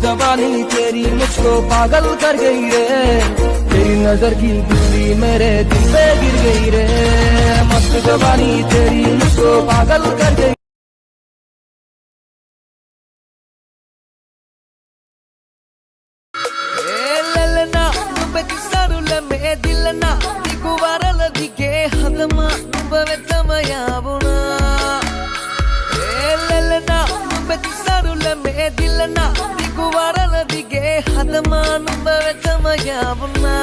जवानी तेरी मुझको पागल कर गई रे, तेरी नजर की बिजली मेरे दिल पे गिर गई रे, मस्त जवानी तेरी मुझको पागल कर गई। ललना बेतिसारुले में दिलना दिगुवारल दिगे हदमा बवेतमयाबुना। ललना बेतिसारुले में दिलना दिगुवारल दिगे हदमा बवेतमयाबुना।